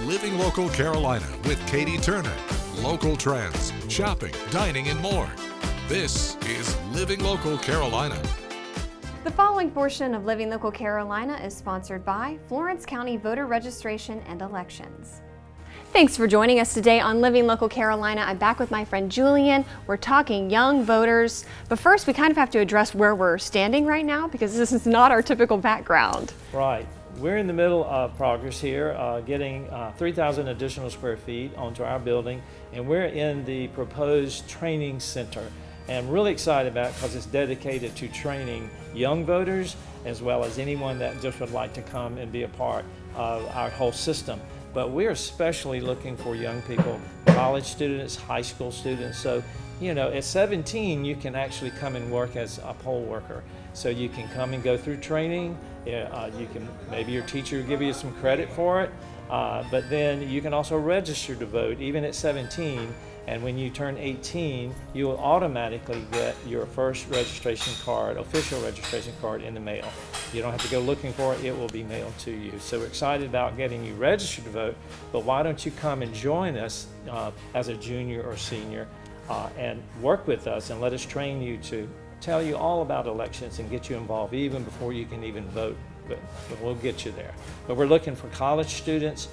Living Local Carolina with Katie Turner. Local trends, shopping, dining, and more. This is Living Local Carolina. The following portion of Living Local Carolina is sponsored by Florence County Voter Registration and Elections. Thanks for joining us today on Living Local Carolina. I'm back with my friend Julian. We're talking young voters, but first we kind of have to address where we're standing right now because this is not our typical background. Right. We're in the middle of progress here, getting 3,000 additional square feet onto our building, and we're in the proposed training center. And I'm really excited about it because it's dedicated to training young voters as well as anyone that just would like to come and be a part of our whole system. But we're especially looking for young people, college students, high school students. So, you know, at 17, you can actually come and work as a poll worker. So you can come and go through training. You can, maybe your teacher will give you some credit for it. But then you can also register to vote even at 17. And when you turn 18, you will automatically get your first registration card, official registration card in the mail. You don't have to go looking for it, it will be mailed to you. So we're excited about getting you registered to vote, but why don't you come and join us as a junior or senior and work with us and let us train you to tell you all about elections and get you involved even before you can even vote, but we'll get you there. But we're looking for college students.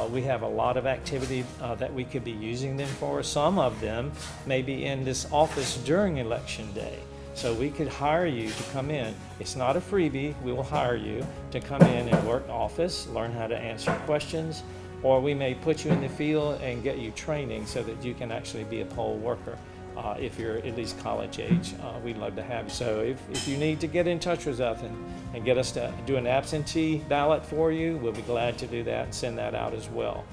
We have a lot of activity that we could be using them for. Some of them may be in this office during election day. So we could hire you to come in. It's not a freebie. We will hire you to come in and work office, learn how to answer questions, or we may put you in the field and get you training so that you can actually be a poll worker. If you're at least college age, we'd love to have you. So if you need to get in touch with us and get us to do an absentee ballot for you, we'll be glad to do that and send that out as well.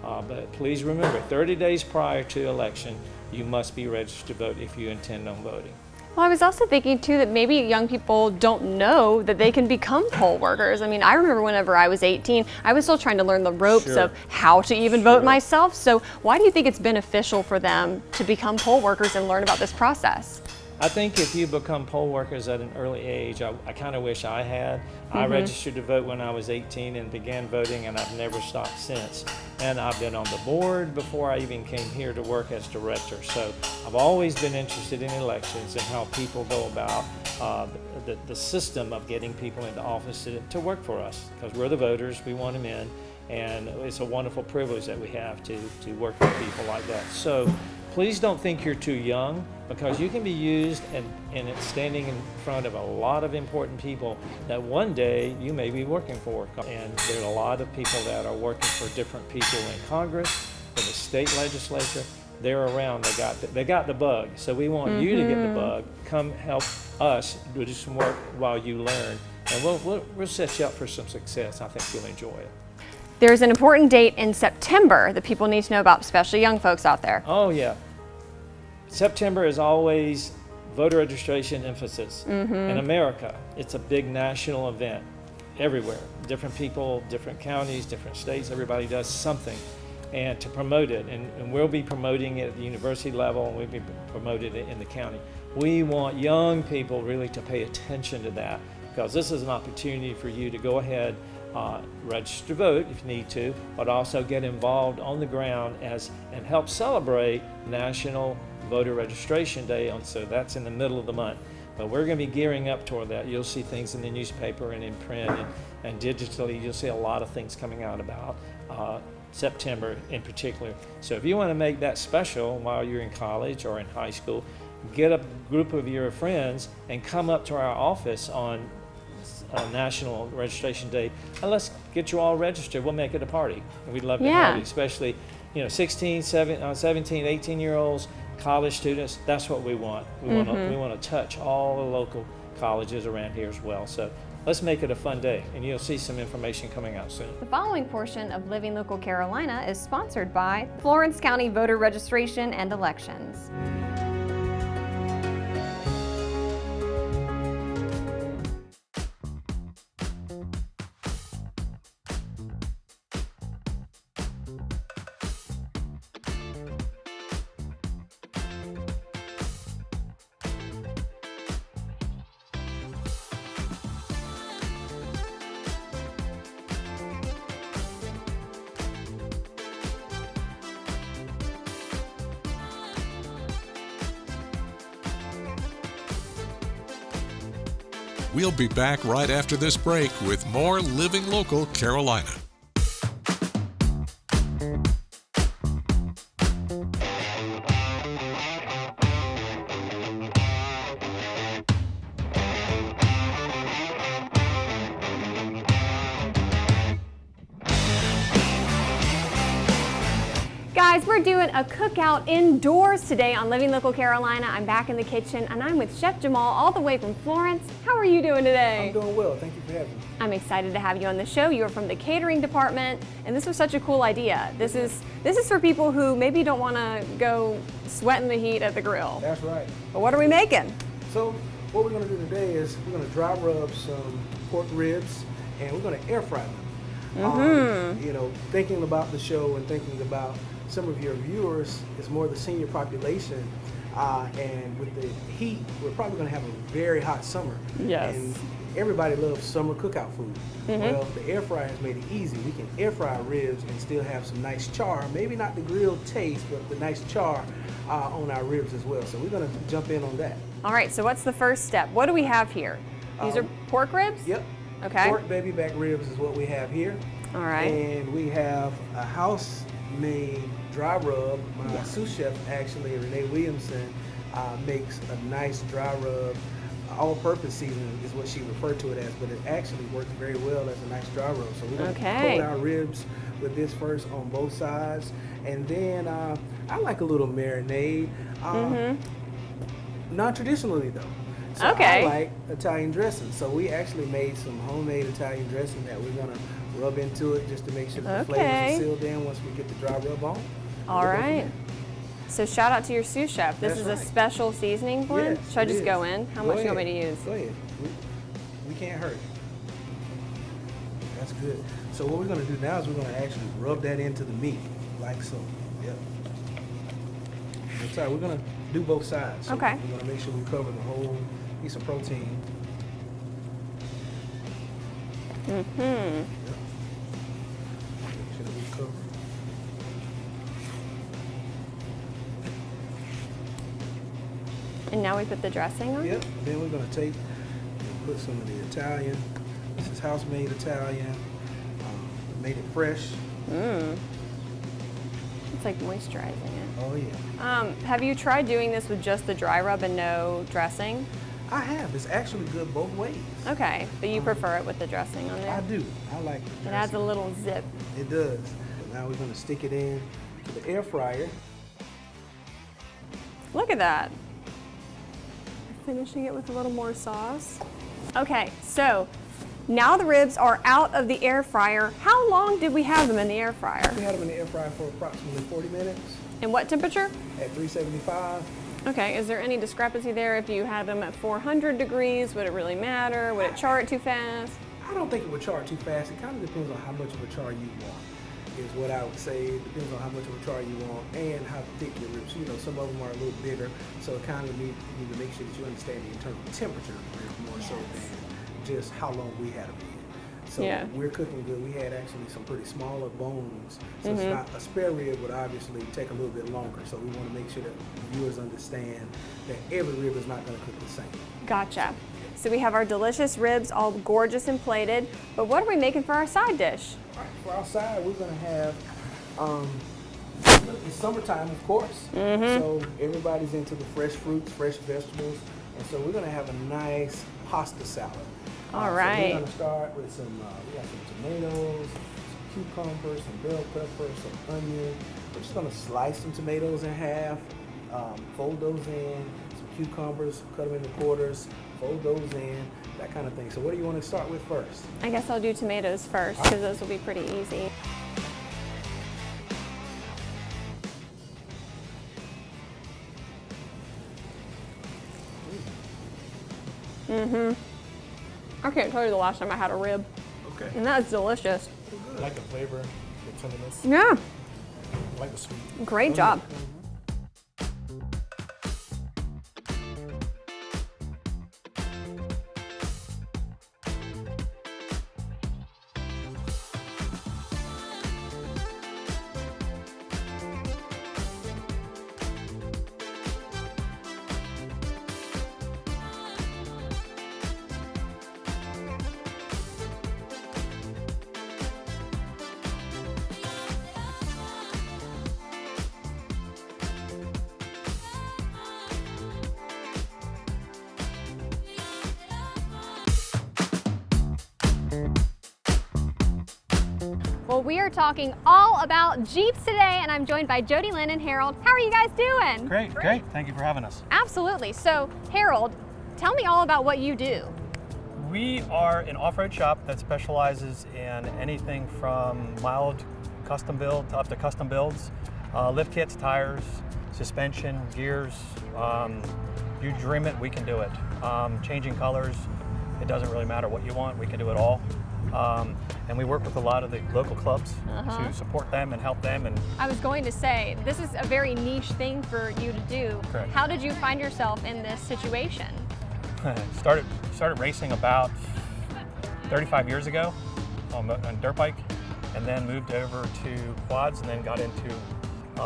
But please remember, 30 days prior to election, you must be registered to vote if you intend on voting. Well, I was also thinking too that maybe young people don't know that they can become poll workers. I mean, I remember whenever I was 18, I was still trying to learn the ropes of how to even vote myself. So why do you think it's beneficial for them to become poll workers and learn about this process? I think if you become poll workers at an early age, I kind of wish I had. I registered to vote when I was 18 and began voting, and I've never stopped since. And I've been on the board before I even came here to work as director. So I've always been interested in elections and how people go about the system of getting people into office to work for us, because we're the voters, we want them in, and it's a wonderful privilege that we have to work with people like that. So please don't think you're too young, because you can be used and it's standing in front of a lot of important people that one day you may be working for. And there are a lot of people that are working for different people in Congress, in the state legislature. They're around, they got the bug. So we want you to get the bug. Come help us do some work while you learn, and we'll set you up for some success. I think you'll enjoy it. There's an important date in September that people need to know about, especially young folks out there. Oh yeah. September is always voter registration emphasis. In America, it's a big national event everywhere. Different people, different counties, different states, everybody does something and to promote it. And we'll be promoting it at the university level, and we'll be promoting it in the county. We want young people really to pay attention to that, because this is an opportunity for you to go ahead, register to vote if you need to, but also get involved on the ground and help celebrate National Voter Registration Day. So that's in the middle of the month. But we're going to be gearing up toward that. You'll see things in the newspaper and in print and digitally. You'll see a lot of things coming out about September in particular. So if you want to make that special while you're in college or in high school, get a group of your friends and come up to our office on National Registration Day, and let's get you all registered. We'll make it a party, and we'd love to have you, especially 16, 17, 18-year-olds, college students. That's what we want. We want to touch all the local colleges around here as well. So let's make it a fun day, and you'll see some information coming out soon. The following portion of Living Local Carolina is sponsored by Florence County Voter Registration and Elections. We'll be back right after this break with more Living Local Carolina. Guys, we're doing a cookout indoors today on Living Local Carolina. I'm back in the kitchen and I'm with Chef Jamal all the way from Florence. How are you doing today? I'm doing well. Thank you for having me. I'm excited to have you on the show. You are from the catering department and this was such a cool idea. This is for people who maybe don't want to go sweat in the heat at the grill. That's right. But what are we making? So what we're going to do today is we're going to dry rub some pork ribs and we're going to air fry them. You know, thinking about the show and thinking about some of your viewers is more the senior population, and with the heat, we're probably going to have a very hot summer. Yes. And everybody loves summer cookout food. Well, the air fryer has made it easy. We can air fry ribs and still have some nice char. Maybe not the grilled taste, but the nice char on our ribs as well. So we're going to jump in on that. All right, so what's the first step? What do we have here? These are pork ribs? Yep. Okay. Pork baby back ribs is what we have here. All right. And we have a house-made dry rub. My sous chef, actually, Renee Williamson, makes a nice dry rub. All-purpose seasoning is what she referred to it as, but it actually works very well as a nice dry rub. So we're going to coat our ribs with this first on both sides. And then I like a little marinade. Non-traditionally, though. So I like Italian dressing. So we actually made some homemade Italian dressing that we're going to rub into it just to make sure that the flavors are sealed in once we get the dry rub on. All right. So shout out to your sous chef. This is a special seasoning blend. Yes, Should I just go in? How much do you want me to use? Go ahead. We can't hurt. That's good. So what we're going to do now is we're going to actually rub that into the meat, like so. Yep. That's all right. We're going to do both sides. So Okay. We're going to make sure we cover the whole piece of protein. Yep. Make sure that we cover. And now we put the dressing on? Yep. Then we're going to take and put some of the Italian. This is house-made Italian. Made it fresh. It's like moisturizing it. Oh yeah. Have you tried doing this with just the dry rub and no dressing? I have. It's actually good both ways. Okay, but you prefer it with the dressing on there? I do. I like it. It adds a little zip. It does. Now we're going to stick it in to the air fryer. Look at that. Finishing it with a little more sauce. Okay, so now the ribs are out of the air fryer. How long did we have them in the air fryer? We had them in the air fryer for approximately 40 minutes And what temperature? at 375. Okay, is there any discrepancy there? If you had them at 400 degrees, would it really matter? Would it char it too fast? I don't think it would char too fast. It kind of depends on how much of a char you want, is what I would say. It depends on how much of a char you want and how thick your ribs. You know, some of them are a little bigger, so it kind of you need to make sure that you understand the internal temperature of the ribs more so than just how long we had them in. So we're cooking good. We had actually some pretty smaller bones. So it's not, a spare rib would obviously take a little bit longer. So we want to make sure that viewers understand that every rib is not going to cook the same. Gotcha. So we have our delicious ribs all gorgeous and plated, but what are we making for our side dish? All right, for our side, we're going to have, it's summertime, of course. So everybody's into the fresh fruits, fresh vegetables. And so we're going to have a nice pasta salad. All So right. we're going to start with some, we got some tomatoes, some cucumbers, some bell pepper, some onion. We're just going to slice some tomatoes in half, fold those in, some cucumbers, cut them into quarters, fold those in, that kind of thing. So what do you want to start with first? I guess I'll do tomatoes first because those will be pretty easy. I can't tell you the last time I had a rib, Okay. and that's delicious. I like the flavor, the tenderness. Yeah, I like the sweet. great job. Well, we are talking all about Jeeps today, and I'm joined by Jody, Lynn, and Harold. How are you guys doing? Great. Thank you for having us. Absolutely. So, Harold, tell me all about what you do. We are an off-road shop that specializes in anything from mild custom build to up to custom builds, lift kits, tires, suspension, gears. You dream it, we can do it. Changing colors, it doesn't really matter what you want, we can do it all. And we work with a lot of the local clubs to support them and help them. And I was going to say, this is a very niche thing for you to do. Correct. How did you find yourself in this situation? started racing about 35 years ago on a dirt bike, and then moved over to quads, and then got into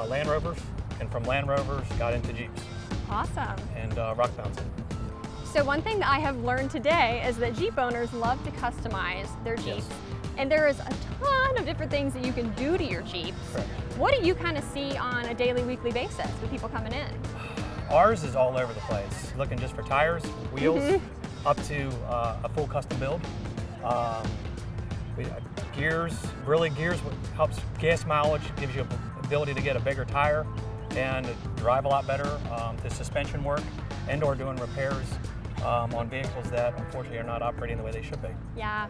Land Rovers, and from Land Rovers got into Jeeps Awesome. and rock bouncing. So one thing that I have learned today is that Jeep owners love to customize their Jeeps. And there is a ton of different things that you can do to your Jeeps. Correct. What do you kind of see on a daily, weekly basis with people coming in? Ours is all over the place, looking just for tires, wheels, up to a full custom build. Gears helps gas mileage, gives you the ability to get a bigger tire and drive a lot better. The suspension work, and/or doing repairs on vehicles that unfortunately are not operating the way they should be. Yeah.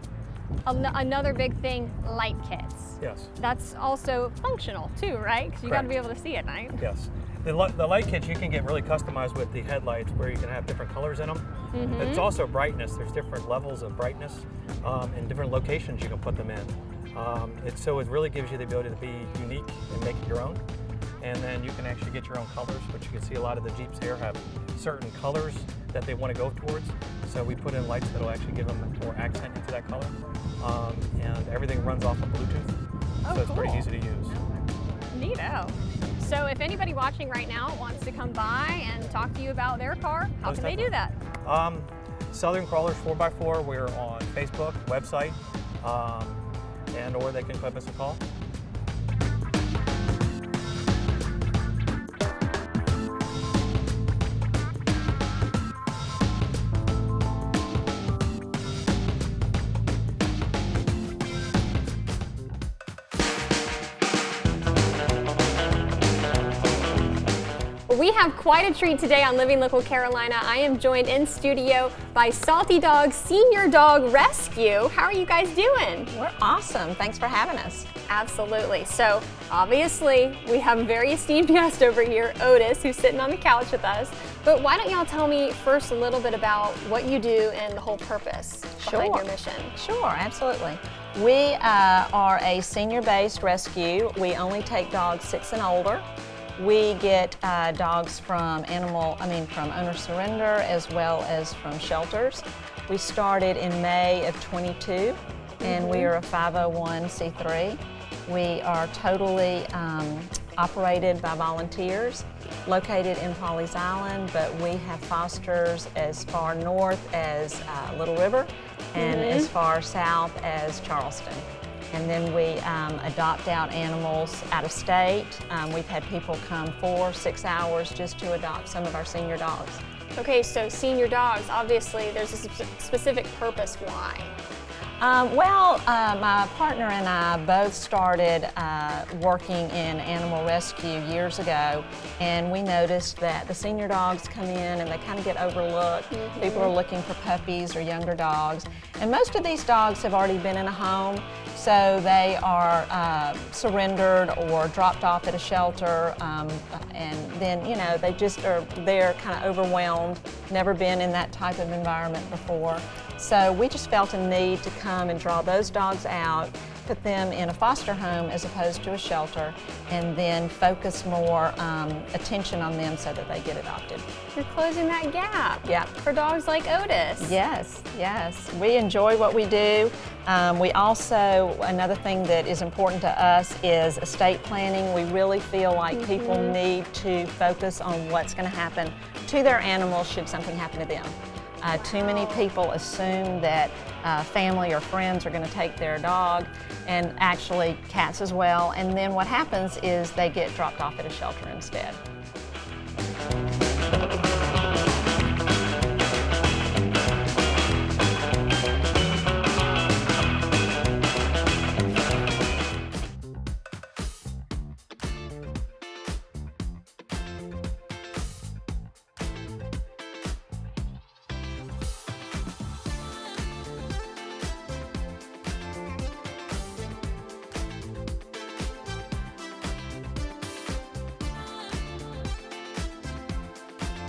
Another big thing, light kits. Yes. That's also functional too, right? Because you got to Correct. be able to see at night. Yes. The light kits you can get really customized with the headlights, where you can have different colors in them. It's also brightness. There's different levels of brightness and different locations you can put them in. So it really gives you the ability to be unique and make it your own. And then you can actually get your own colors, but you can see a lot of the Jeeps here have certain colors that they want to go towards. So we put in lights that will actually give them more accent into that color. And everything runs off of Bluetooth, so it's pretty cool. easy to use. Neato. So if anybody watching right now wants to come by and talk to you about their car, how Most can they do that? Southern Crawlers 4x4, we're on Facebook, website, and/or they can give us a call. We have quite a treat today on Living Local Carolina. I am joined in studio by Salty Dog Senior Dog Rescue. How are you guys doing? We're awesome. Thanks for having us. Absolutely. So obviously we have a very esteemed guest over here, Otis, who's sitting on the couch with us. But why don't y'all tell me first a little bit about what you do and the whole purpose behind your mission? Sure, absolutely. We are a senior-based rescue. We only take dogs 6 and older. We get dogs from owner surrender as well as from shelters. We started in May of 22, and we are a 501c3. We are totally operated by volunteers, located in Pawleys Island, but we have fosters as far north as Little River and as far south as Charleston. And then we adopt out animals out of state. We've had people come 4-6 hours just to adopt some of our senior dogs. Okay, so senior dogs, obviously there's a specific purpose why. My partner and I both started working in animal rescue years ago, and we noticed that the senior dogs come in and they kind of get overlooked. People are looking for puppies or younger dogs, and most of these dogs have already been in a home, so they are surrendered or dropped off at a shelter, and then they just are there kind of overwhelmed, never been in that type of environment before. So we just felt a need to come and draw those dogs out, put them in a foster home as opposed to a shelter, and then focus more attention on them so that they get adopted. You're closing that gap for dogs like Otis. Yes. We enjoy what we do. We also, another thing that is important to us is estate planning. We really feel like people need to focus on what's going to happen to their animals should something happen to them. Too many people assume that family or friends are going to take their dog, and actually cats as well, and then what happens is they get dropped off at a shelter instead.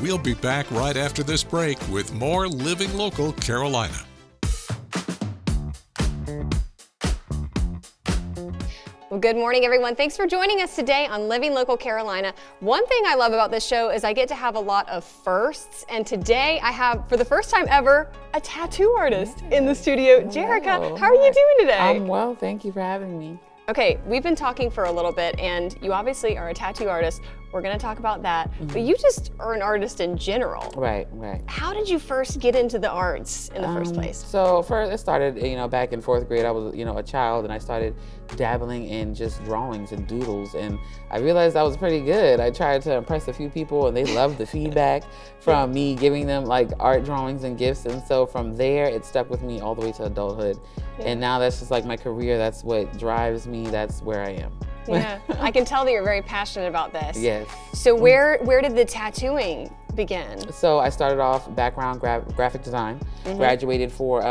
We'll be back right after this break with more Living Local Carolina. Well, good morning, everyone. Thanks for joining us today on Living Local Carolina. One thing I love about this show is I get to have a lot of firsts, and today I have, for the first time ever, a tattoo artist in the studio. Jerica, how are you doing today? I'm well, thank you for having me. Okay, we've been talking for a little bit, and you obviously are a tattoo artist. We're going to talk about that, but you just are an artist in general. Right. How did you first get into the arts in the first place? So first it started, back in 4th grade. I was, a child, and I started dabbling in just drawings and doodles, and I realized I was pretty good. I tried to impress a few people, and they loved the feedback from me giving them like art drawings and gifts, and so from there it stuck with me all the way to adulthood. And now that's just like my career. That's what drives me. That's where I am. Yeah, I can tell that you're very passionate about this. Yes. So where did the tattooing begin? So I started off background graphic design, graduated for,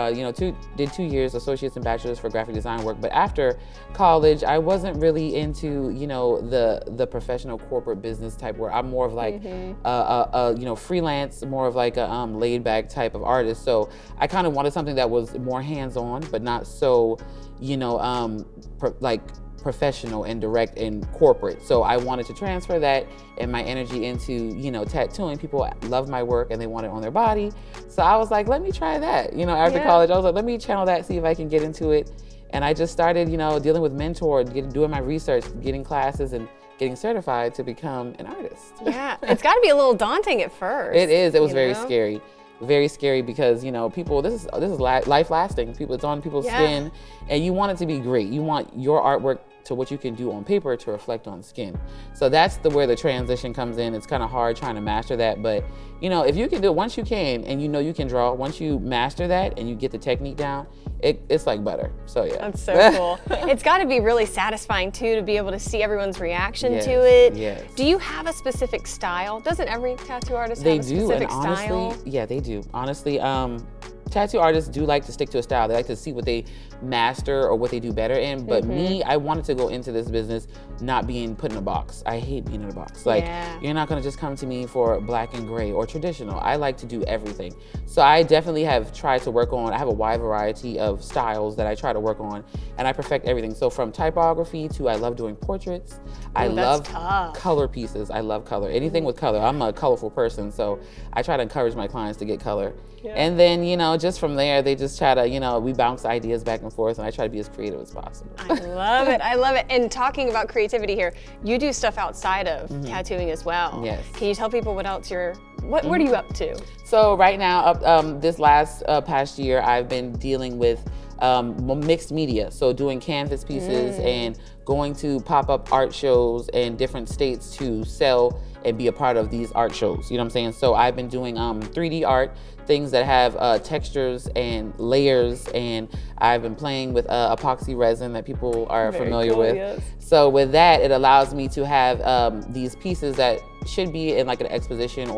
did 2 years associates and bachelors for graphic design work. But after college, I wasn't really into, the professional corporate business type work. I'm more of like, freelance, more of like a laid back type of artist. So I kind of wanted something that was more hands-on, but not so, professional and direct and corporate. So I wanted to transfer that and my energy into, tattooing. People love my work and they want it on their body. So I was like, let me try that. After college, I was like, let me channel that, see if I can get into it. And I just started, dealing with mentors, doing my research, getting classes and getting certified to become an artist. Yeah, it's got to be a little daunting at first. It is. It was very scary. Very scary because people. This is life lasting. People, it's on people's skin, and you want it to be great. You want your artwork to what you can do on paper to reflect on skin. So that's where the transition comes in. It's kind of hard trying to master that, but if you can do it, once you can, and you can draw, once you master that and you get the technique down, it's like butter. So yeah. That's so cool. It's got to be really satisfying too to be able to see everyone's reaction to it. Yes. Do you have a specific style? Doesn't every tattoo artist have a specific style? Yeah, they do. Honestly, tattoo artists do like to stick to a style. They like to see what they master or what they do better in. But me, I wanted to go into this business not being put in a box. I hate being in a box. Like, you're not gonna just come to me for black and gray or traditional. I like to do everything. So I definitely have tried to work on, I have a wide variety of styles that I try to work on, and I perfect everything. So from typography to, I love doing portraits. I love color pieces. I love color. Anything with color. I'm a colorful person, so I try to encourage my clients to get color. And then, just from there, they just try to, we bounce ideas back and forth, and I try to be as creative as possible. I love it. I love it. And talking about creativity here, you do stuff outside of tattooing as well. Yes. Can you tell people what else what are you up to? So right now, this last past year, I've been dealing with mixed media. So doing canvas pieces and going to pop-up art shows in different states to sell and be a part of these art shows. You know what I'm saying? So I've been doing 3D art, things that have textures and layers, and I've been playing with epoxy resin that people are familiar with. Yes. So with that, it allows me to have these pieces that should be in like an exposition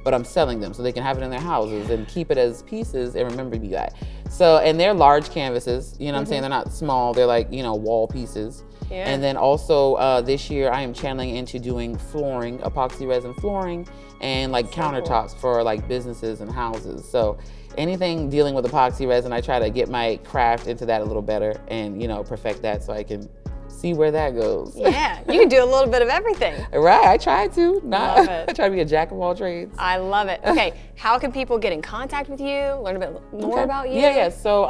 but I'm selling them so they can have it in their houses and keep it as pieces and remember me that. So, and they're large canvases, you know what I'm saying? They're not small, they're like, wall pieces. Yeah. And then also this year I am channeling into doing flooring, epoxy resin flooring, and like countertops for like businesses and houses. So anything dealing with epoxy resin, I try to get my craft into that a little better and, perfect that so I can see where that goes. Yeah, you can do a little bit of everything. Right, I try to. Love it. I try to be a jack of all trades. I love it. Okay, how can people get in contact with you, learn a bit more about you? Yeah. So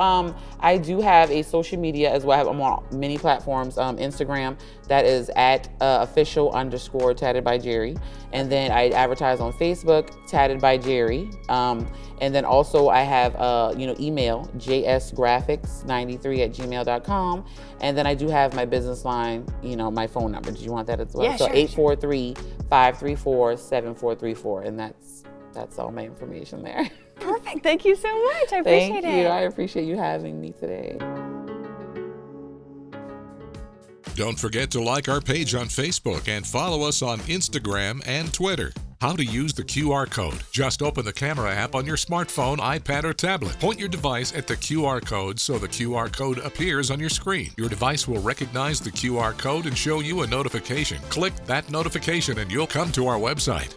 I do have a social media as well. I'm on many platforms. Instagram, that is at official_tatted by Jerry. And then I advertise on Facebook, Tatted by Jerry. And then also I have email, jsgraphics93@gmail.com. And then I do have my business line, my phone number. Did you want that as well? Yeah, so sure. 843-534-7434. And that's all my information there. Perfect. Thank you so much. I appreciate it. Thank you. I appreciate you having me today. Don't forget to like our page on Facebook and follow us on Instagram and Twitter. How to use the QR code. Just open the camera app on your smartphone, iPad, or tablet. Point your device at the QR code so the QR code appears on your screen. Your device will recognize the QR code and show you a notification. Click that notification and you'll come to our website.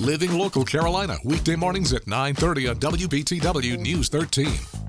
Living Local Carolina, weekday mornings at 9:30 on WBTW News 13.